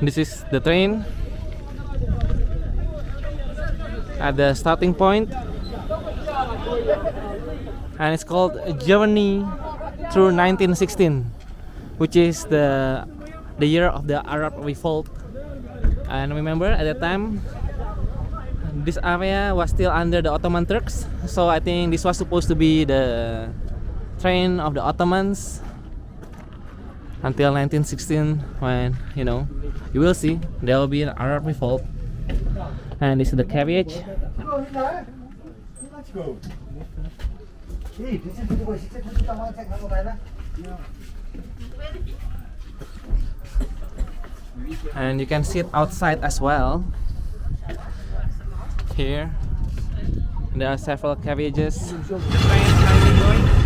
This is the train at the starting point, and it's called Journey through 1916, which is the year of the Arab Revolt. And remember, at that time, this area was still under the Ottoman Turks, so I think this was supposed to be the train of the Ottomans until 1916, when, you know, you will see there will be an Arab Revolt. And this is the carriage. And you can sit outside as well. Here there are several carriages. The train is currently going.